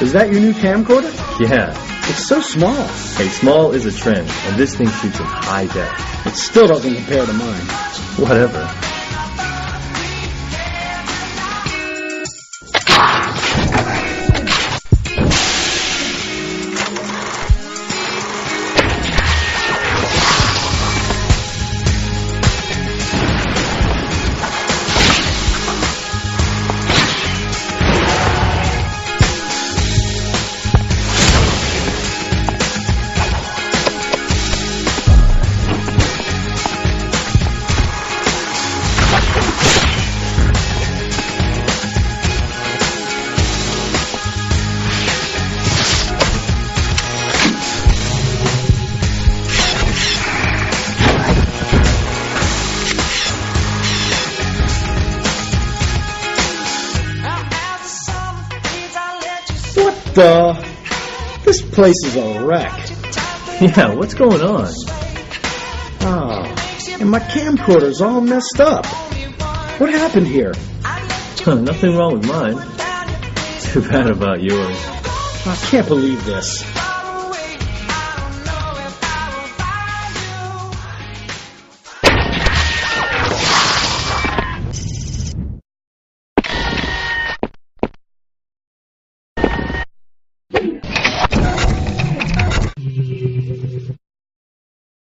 Is that your new camcorder? Yeah. It's so small. Hey, small is a trend, and this thing shoots in high def. It still doesn't compare to mine. Whatever. This place is a wreck. Yeah, what's going on? Oh, and my camcorder's all messed up. What happened here? Nothing wrong with mine. Too bad about yours. I can't believe this.